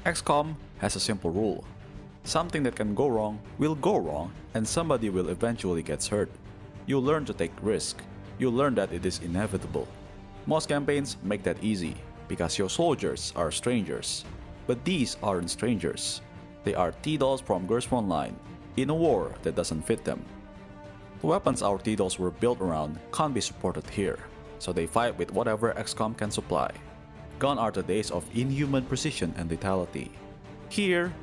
XCOM has a simple rule. Something that can go wrong will go wrong, and somebody will eventually get hurt. You learn to take risk. You learn that it is inevitable. Most campaigns make that easy, because your soldiers are strangers. But these aren't strangers. They are T-Dolls from Girls Frontline, in a war that doesn't fit them. The weapons our T-Dolls were built around can't be supported here, so they fight with whatever XCOM can supply. Gone are the days of inhuman precision and lethality. Here,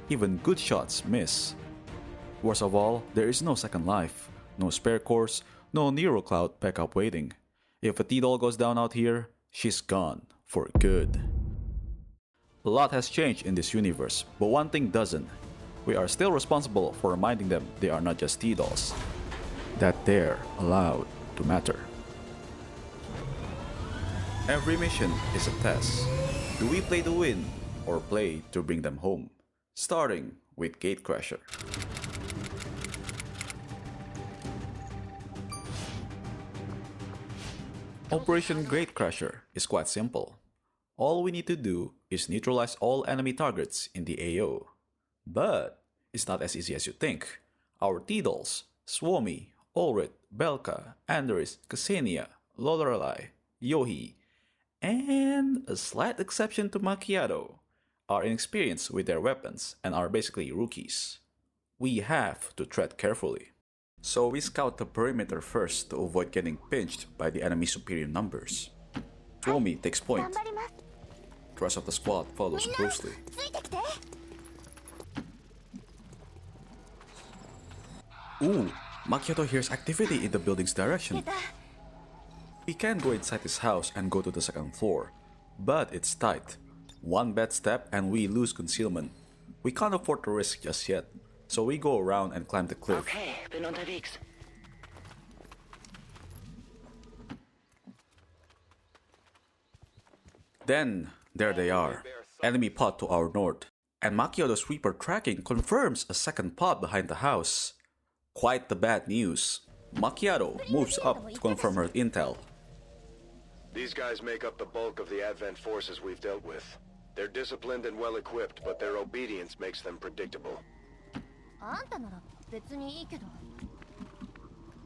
even good shots miss. Worst of all, there is no second life, no spare cores, no Nero Cloud backup waiting. If a T-Doll goes down out here, she's gone for good. A lot has changed in this universe, but one thing doesn't. We are still responsible for reminding them they are not just T-Dolls, that they're allowed to matter. Every mission is a test. Do we play to win or play to bring them home? Starting with Gatecrasher. Operation Gatecrasher is quite simple. All we need to do is neutralize all enemy targets in the AO. But it's not as easy as you think. Our T-Dolls, Suomi, Ulrich, Belka, Andres, Ksenia, Lorelei, Yohi, and a slight exception to Macchiato, are inexperienced with their weapons and are basically rookies. We have to tread carefully. So we scout the perimeter first to avoid getting pinched by the enemy's superior numbers. Suomi takes point. The rest of the squad follows closely. Ooh, Macchiato hears activity in the building's direction. We can go inside his house and go to the second floor, but it's tight. One bad step and we lose concealment. We can't afford the risk just yet, so we go around and climb the cliff. Okay, bin unterwegs. Then, there they are. Enemy pod to our north. And Macchiato's Reaper tracking confirms a second pod behind the house. Quite the bad news. Macchiato moves up to confirm her intel. These guys make up the bulk of the Advent forces we've dealt with. They're disciplined and well equipped, but their obedience makes them predictable.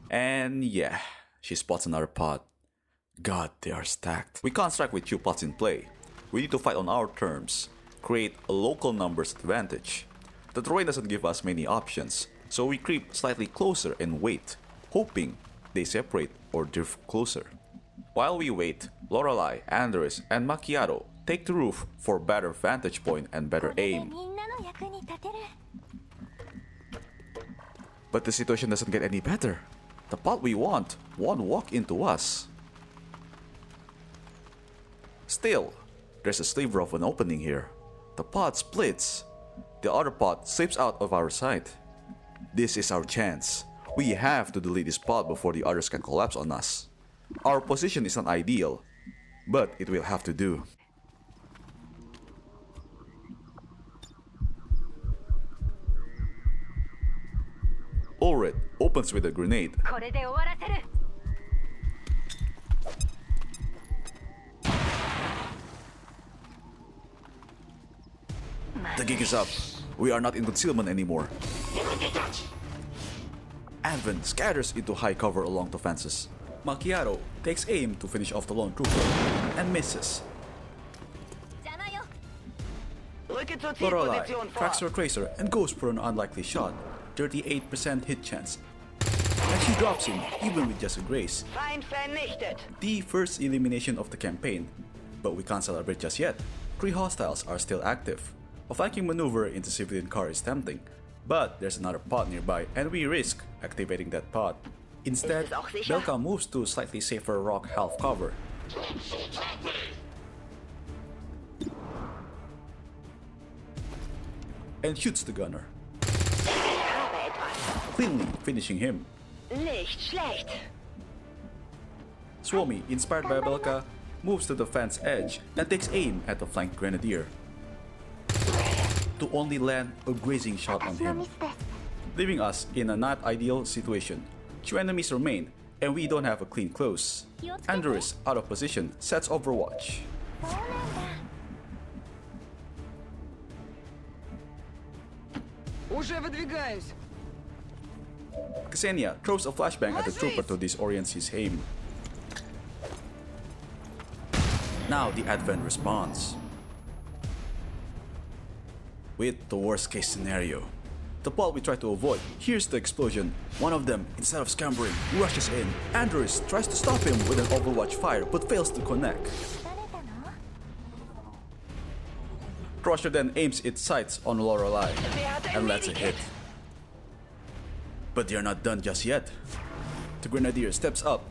And yeah, she spots another pod. God, they are stacked. We can't strike with 2 pods in play. We need to fight on our terms, create a local numbers advantage. The terrain doesn't give us many options, so we creep slightly closer and wait, hoping they separate or drift closer. While we wait, Lorelei, Andres, and Macchiato take the roof for better vantage point and better aim. But the situation doesn't get any better. The pod we want won't walk into us. Still, there's a sliver of an opening here. The pod splits. The other pod slips out of our sight. This is our chance. We have to delete this pod before the others can collapse on us. Our position is not ideal, but it will have to do. Ulrich opens with a grenade. The gig is up. We are not in concealment anymore. Advent scatters into high cover along the fences. Macchiato takes aim to finish off the lone trooper and misses. Lorelei tracks her tracer and goes for an unlikely shot, 38% hit chance. And she drops him even with just a grace. The first elimination of the campaign, but we can't celebrate just yet. 3 hostiles are still active. A flanking maneuver into civilian car is tempting, but there's another pod nearby and we risk activating that pod. Instead, Belka moves to slightly safer rock half cover. And shoots the gunner, cleanly finishing him. Suomi, inspired by Belka, moves to the fence edge and takes aim at the flank grenadier, to only land a grazing shot on him, leaving us in a not ideal situation. 2 enemies remain, and we don't have a clean close. Andres, out of position, sets Overwatch. Уже выдвигаюсь. Ksenia throws a flashbang at the trooper to disorient his aim. Now the Advent responds with the worst case scenario. The plot we try to avoid hears the explosion. One of them, instead of scampering, rushes in. Andres tries to stop him with an Overwatch fire but fails to connect. Crusher then aims its sights on Lorelei and lets it hit. But they're not done just yet. The Grenadier steps up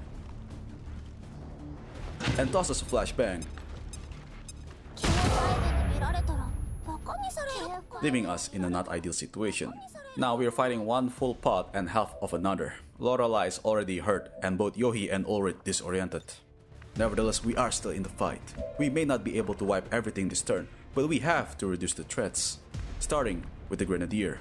and tosses a flashbang, leaving us in a not ideal situation. Now we are fighting one full pod and half of another. Lorelei is already hurt and both Yohi and Ulrich disoriented. Nevertheless, we are still in the fight. We may not be able to wipe everything this turn, but we have to reduce the threats, starting with the Grenadier.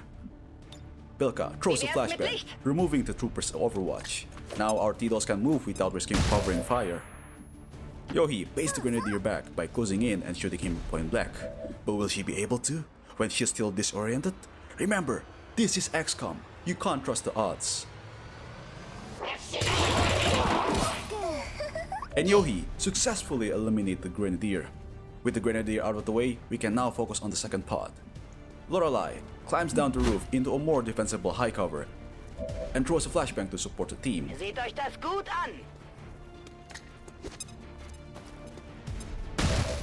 Belka throws a flashbang, removing the trooper's Overwatch. Now our T-Dolls can move without risking covering fire. Yohi pays the Grenadier back by closing in and shooting him point blank. But will she be able to, when she's still disoriented? Remember, this is XCOM. You can't trust the odds. And Yohi successfully eliminated the Grenadier. With the Grenadier out of the way, we can now focus on the second pod. Lorelei climbs down the roof into a more defensible high cover and throws a flashbang to support the team. Seht euch das gut an.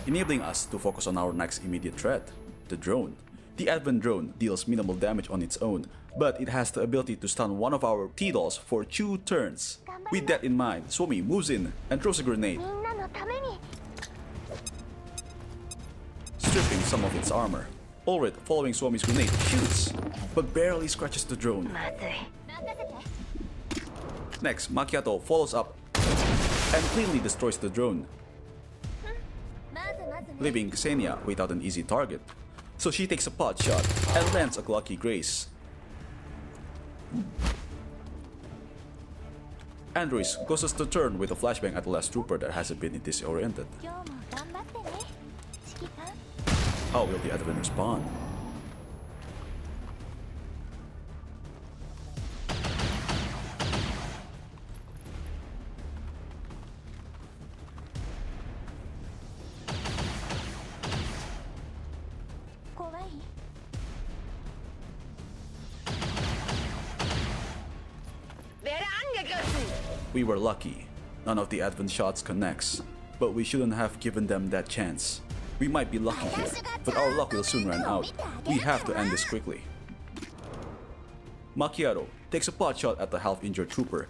Enabling us to focus on our next immediate threat, the drone. The Advent drone deals minimal damage on its own, but it has the ability to stun one of our T-Dolls for 2 turns. With that in mind, Suomi moves in and throws a grenade, stripping some of its armor. Ulrich, following Suomi's grenade, shoots, but barely scratches the drone. Next, Macchiato follows up and cleanly destroys the drone, leaving Ksenia without an easy target. So she takes a pot shot and lands a lucky grace. Andres causes the turn with a flashbang at the last trooper that hasn't been disoriented. How will the Advent respond? We were lucky. None of the Advent shots connects, but we shouldn't have given them that chance. We might be lucky here, but our luck will soon run out. We have to end this quickly. Macchiato takes a pot shot at the half-injured trooper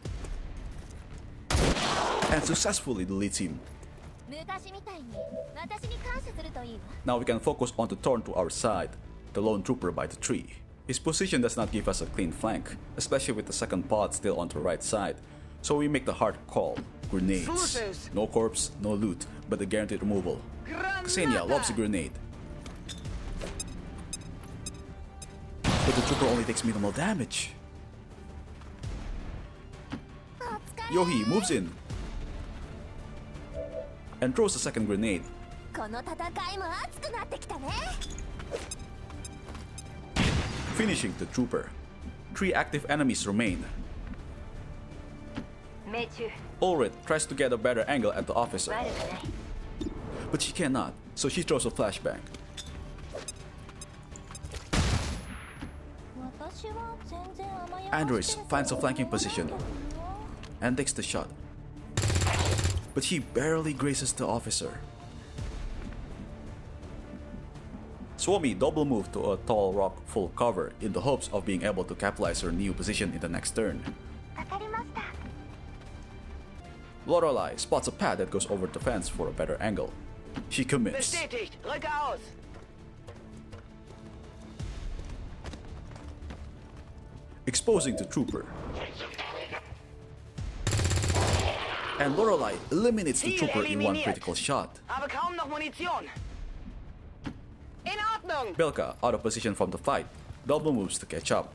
and successfully deletes him. Now we can focus on the turn to our side, the lone trooper by the tree. His position does not give us a clean flank, especially with the second pod still on the right side. So we make the hard call, grenades. No corpse, no loot, but the guaranteed removal. Ksenia lobs a grenade, but the trooper only takes minimal damage. Yohi moves in and throws a second grenade, finishing the trooper. 3 active enemies remain. Ulrich tries to get a better angle at the officer, but she cannot, so she throws a flashbang. Andres finds a flanking position and takes the shot, but he barely grazes the officer. Suomi double move to a tall rock full cover in the hopes of being able to capitalize her new position in the next turn. Lorelei spots a pad that goes over the fence for a better angle. She commits, exposing the trooper. And Lorelei eliminates the trooper in one critical shot. Belka, out of position from the fight, double moves to catch up.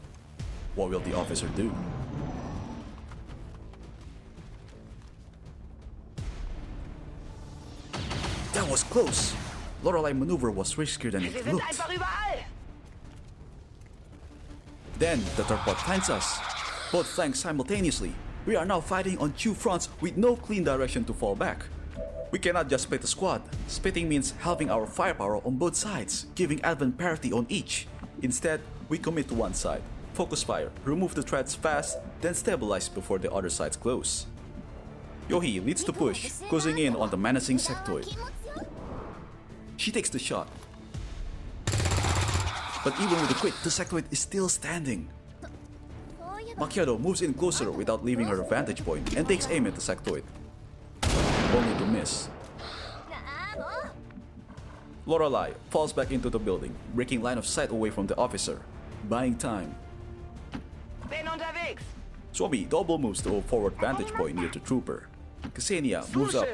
What will the officer do? That was close. Lorelei maneuver was riskier than it looked. Then the third part finds us. Both flanks simultaneously. We are now fighting on two fronts with no clean direction to fall back. We cannot just split the squad. Splitting means halving our firepower on both sides, giving advent parity on each. Instead, we commit to one side. Focus fire, remove the threats fast, then stabilize before the other sides close. Yohi leads the push, closing in on the menacing sectoid. She takes the shot. But even with the crit, the sectoid is still standing. Macchiato moves in closer without leaving her vantage point and takes aim at the sectoid, only to miss. Lorelei falls back into the building, breaking line of sight away from the officer, buying time. Bin unterwegs. Swami double moves to a forward vantage point near the trooper. Ksenia moves up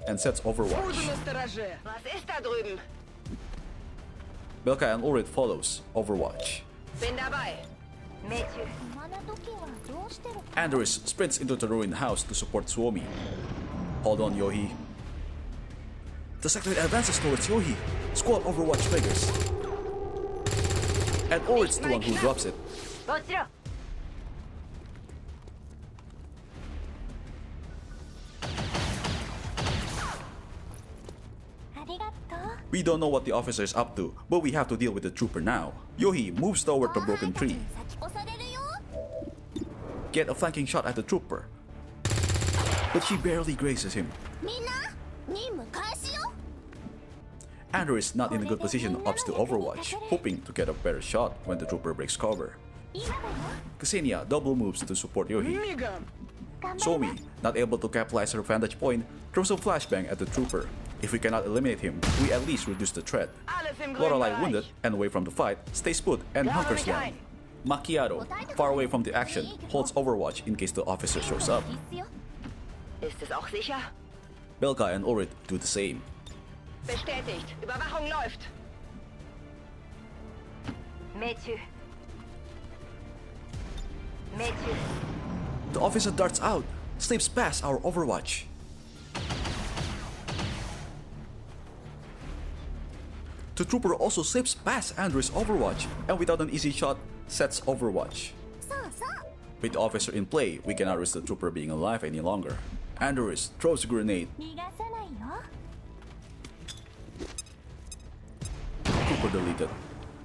and sets Overwatch. Fuße, Mr. Roger. Was ist da drüben? Belka and Ulrich follows Overwatch. Bin dabei. Mädchen. Andres sprints into the ruined house to support Suomi. Hold on, Yohi. The sectoid advances towards Yohi. Squad Overwatch triggers. And Ulrich's the one who drops it. We don't know what the officer is up to, but we have to deal with the trooper now. Yohi moves toward the broken tree. Get a flanking shot at the trooper, but she barely grazes him. Andres, not in a good position, opts to Overwatch, hoping to get a better shot when the trooper breaks cover. Ksenia double moves to support Yohi. Somi, not able to capitalize her vantage point, throws a flashbang at the trooper. If we cannot eliminate him, we at least reduce the threat. Lorelei, wounded and away from the fight, stays put and hunkers down. Macchiato, far away from the action, holds Overwatch in case the officer shows up. Ist es auch sicher? Belka and Ulrich do the same. Bestätigt. Überwachung läuft. Mädchen. Mädchen. The officer darts out, slips past our Overwatch. The trooper also slips past Andres' Overwatch and without an easy shot, sets Overwatch. With the officer in play, we cannot risk the trooper being alive any longer. Andres throws a grenade. Trooper deleted.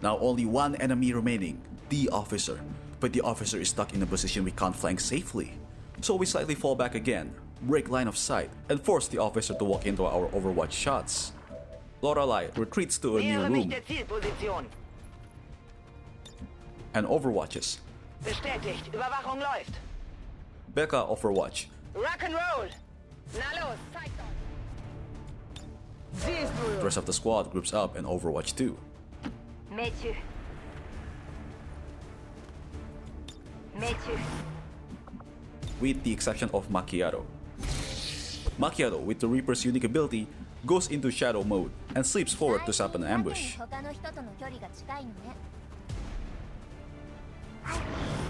Now only one enemy remaining, the officer. But the officer is stuck in a position we can't flank safely. So we slightly fall back again, break line of sight, and force the officer to walk into our Overwatch shots. Lorelei retreats to a new Nähere mich room der Zielposition. and overwatches. Bestätigt. Überwachung läuft. Becca Overwatch. Rock'n'Roll. Na los, zeigt euch. Sie ist The berührt. rest of the squad groups up and Overwatch too. Mädchen. Mädchen. With the exception of Macchiato. Macchiato, with the Reaper's unique ability, goes into shadow mode and sleeps forward to sap an ambush.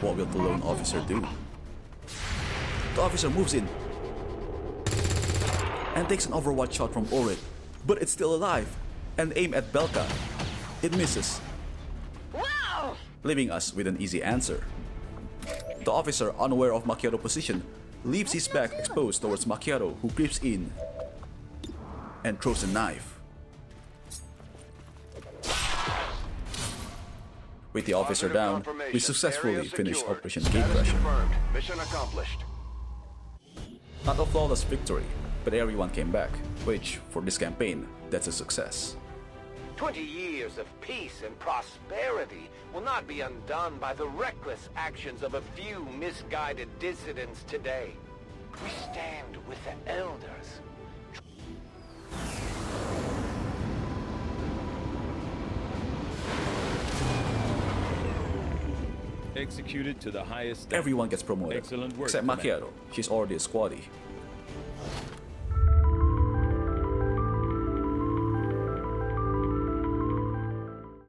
What will the lone officer do? The officer moves in and takes an Overwatch shot from Ulrich, but it's still alive, and aim at Belka. It misses, Wow! leaving us with an easy answer. The officer, unaware of Macchiato's position, leaves his back exposed towards Macchiato, who creeps in and throws a knife. With the officer down, we successfully finish Operation Gatecrasher. Mission accomplished. Not a flawless victory, but everyone came back, which, for this campaign, that's a success. 20 years of peace and prosperity will not be undone by the reckless actions of a few misguided dissidents today. We stand with the elders. Executed to the highest standard. Everyone gets promoted, Excellent work, except Commander. Macchiato. She's already a squaddie.